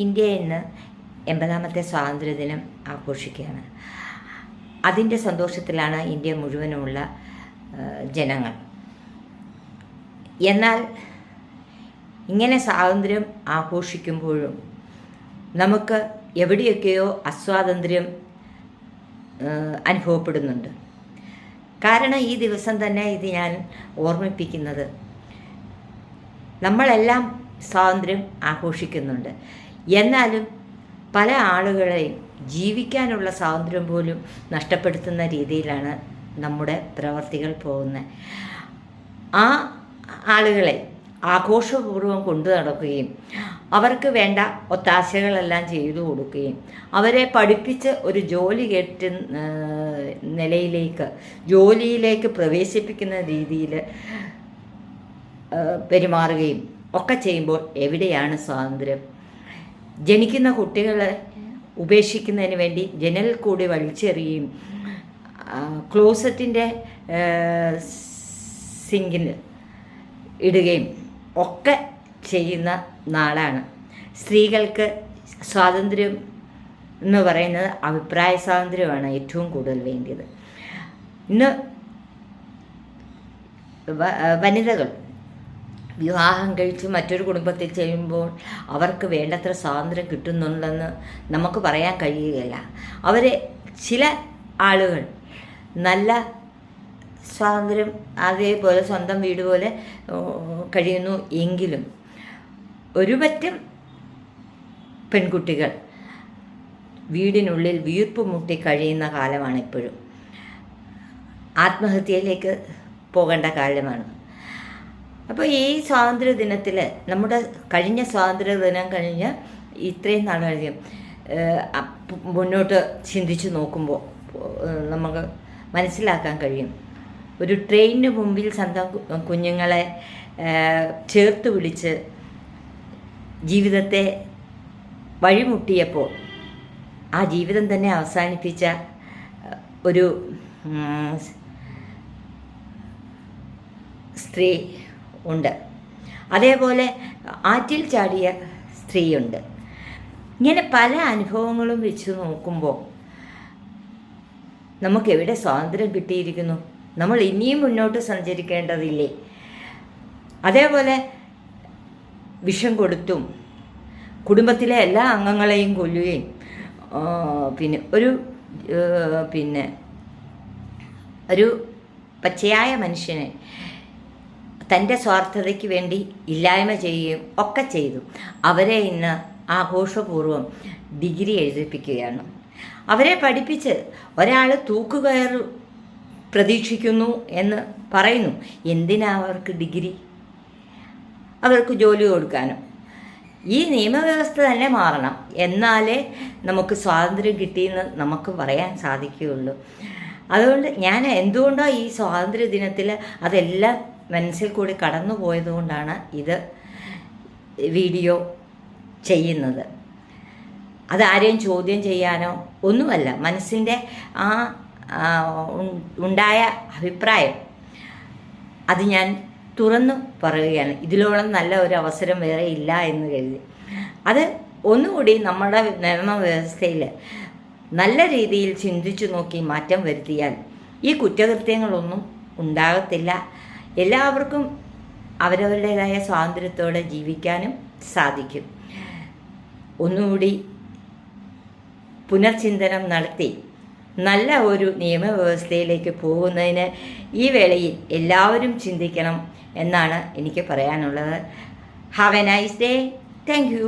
India ഇന്ന് 80ാമത്തെ സ്വാതന്ത്ര്യദിനം ആഘോഷിക്കുകയാണ്. അതിൻ്റെ സന്തോഷത്തിലാണ് ഇന്ത്യ മുഴുവനുമുള്ള ജനങ്ങൾ. എന്നാൽ ഇങ്ങനെ സ്വാതന്ത്ര്യം ആഘോഷിക്കുമ്പോഴും നമുക്ക് എവിടെയൊക്കെയോ അസ്വാതന്ത്ര്യം അനുഭവപ്പെടുന്നുണ്ട്. കാരണം ഈ ദിവസം തന്നെ ഇത് ഞാൻ ഓർമ്മിപ്പിക്കുന്നത്, നമ്മളെല്ലാം സ്വാതന്ത്ര്യം ആഘോഷിക്കുന്നുണ്ട്. എന്നാലും പല ആളുകളെയും ജീവിക്കാനുള്ള സ്വാതന്ത്ര്യം പോലും നഷ്ടപ്പെടുത്തുന്ന രീതിയിലാണ് നമ്മുടെ പ്രവർത്തികൾ പോകുന്നത്. ആ ആളുകളെ ആഘോഷപൂർവ്വം കൊണ്ടു നടക്കുകയും അവർക്ക് വേണ്ട ഒത്താശകളെല്ലാം ചെയ്തു കൊടുക്കുകയും അവരെ പഠിപ്പിച്ച് ഒരു ജോലി ജോലിയിലേക്ക് പ്രവേശിപ്പിക്കുന്ന രീതിയിൽ പെരുമാറുകയും ഒക്കെ ചെയ്യുമ്പോൾ എവിടെയാണ് സ്വാതന്ത്ര്യം? ജനിക്കുന്ന കുട്ടികളെ ഉപേക്ഷിക്കുന്നതിന് വേണ്ടി ജനലിൽ കൂടി വലിച്ചെറിയുകയും ക്ലോസറ്റിൻ്റെ സിങ്കിൽ ഇടുകയും ഒക്കെ ചെയ്യുന്ന നാടാണ്. സ്ത്രീകൾക്ക് സ്വാതന്ത്ര്യം എന്ന് പറയുന്നത് അഭിപ്രായ സ്വാതന്ത്ര്യമാണ് ഏറ്റവും കൂടുതൽ വേണ്ടിയത്. ഇന്ന് വനിതകൾ വിവാഹം കഴിച്ച് മറ്റൊരു കുടുംബത്തിൽ ചെയ്യുമ്പോൾ അവർക്ക് വേണ്ടത്ര സ്വാതന്ത്ര്യം കിട്ടുന്നുണ്ടെന്ന് നമുക്ക് പറയാൻ കഴിയുകയില്ല. ചില ആളുകൾ നല്ല സ്വാതന്ത്ര്യം അതേപോലെ സ്വന്തം വീട് പോലെ കഴിയുന്നു. എങ്കിലും ഒരുപറ്റം പെൺകുട്ടികൾ വീടിനുള്ളിൽ വീർപ്പ് മുട്ടി കഴിയുന്ന കാലമാണ് ഇപ്പോഴും. ആത്മഹത്യയിലേക്ക് പോകേണ്ട കാലമാണ്. അപ്പോൾ ഈ സ്വാതന്ത്ര്യ ദിനത്തിൽ നമ്മുടെ കഴിഞ്ഞ സ്വാതന്ത്ര്യ ദിനം കഴിഞ്ഞ് ഇത്രയും നാൾ കഴിയും മുന്നോട്ട് ചിന്തിച്ച് നോക്കുമ്പോൾ നമുക്ക് മനസ്സിലാക്കാൻ കഴിയും. ഒരു ട്രെയിനിന് മുമ്പിൽ സ്വന്തം കുഞ്ഞുങ്ങളെ ചേർത്ത് പിടിച്ച് ജീവിതത്തെ വഴിമുട്ടിയപ്പോൾ ആ ജീവിതം തന്നെ അവസാനിപ്പിച്ച ഒരു സ്ത്രീ ഉണ്ട്. അതേപോലെ ആറ്റിൽ ചാടിയ സ്ത്രീയുണ്ട്. ഇങ്ങനെ പല അനുഭവങ്ങളും വെച്ച് നോക്കുമ്പോൾ നമുക്കെവിടെ സ്വാതന്ത്ര്യം കിട്ടിയിരിക്കുന്നു? നമ്മൾ ഇനിയും മുന്നോട്ട് സഞ്ചരിക്കേണ്ടതില്ലേ? അതേപോലെ വിഷം കൊടുത്തും കുടുംബത്തിലെ എല്ലാ അംഗങ്ങളെയും കൊല്ലുകയും ഒരു പച്ചയായ മനുഷ്യനെ തൻ്റെ സ്വാർത്ഥതയ്ക്ക് വേണ്ടി ഇല്ലായ്മ ചെയ്യുകയും ഒക്കെ ചെയ്തു. അവരെ ഇന്ന് ആഘോഷപൂർവ്വം ഡിഗ്രി എഴുതിപ്പിക്കുകയാണ്. അവരെ പഠിപ്പിച്ച് ഒരാൾ തൂക്കുകയർ പ്രതീക്ഷിക്കുന്നു എന്ന് പറയുന്നു. എന്തിനാ അവർക്ക് ഡിഗ്രി? അവർക്ക് ജോലി കൊടുക്കാനും. ഈ നിയമവ്യവസ്ഥ തന്നെ മാറണം. എന്നാലേ നമുക്ക് സ്വാതന്ത്ര്യം കിട്ടിയെന്ന് നമുക്ക് പറയാൻ സാധിക്കുകയുള്ളൂ. അതുകൊണ്ട് ഞാൻ എന്തുകൊണ്ടോ ഈ സ്വാതന്ത്ര്യ ദിനത്തിൽ അതെല്ലാം മനസ്സിൽ കൂടി കടന്നു പോയതുകൊണ്ടാണ് ഇത് വീഡിയോ ചെയ്യുന്നത്. അതാരെയും ചോദ്യം ചെയ്യാനോ ഒന്നുമല്ല. മനസ്സിൻ്റെ ഉണ്ടായ അഭിപ്രായം അത് ഞാൻ തുറന്നു പറയുകയാണ്. ഇതിലോളം നല്ല ഒരു അവസരം വേറെ ഇല്ല എന്ന് കരുതി. അത് ഒന്നുകൂടി നമ്മുടെ നിയമവ്യവസ്ഥയിൽ നല്ല രീതിയിൽ ചിന്തിച്ചു നോക്കി മാറ്റം വരുത്തിയാൽ ഈ കുറ്റകൃത്യങ്ങളൊന്നും ഉണ്ടാകത്തില്ല. എല്ലാവർക്കും അവരവരുടേതായ സ്വാതന്ത്ര്യത്തോടെ ജീവിക്കാനും സാധിക്കും. ഒന്നുകൂടി പുനർചിന്തനം നടത്തി നല്ല ഒരു നിയമവ്യവസ്ഥയിലേക്ക് പോകുന്നതിന് ഈ വേളയിൽ എല്ലാവരും ചിന്തിക്കണം എന്നാണ് എനിക്ക് പറയാനുള്ളത്. Have A nice day. Thank you.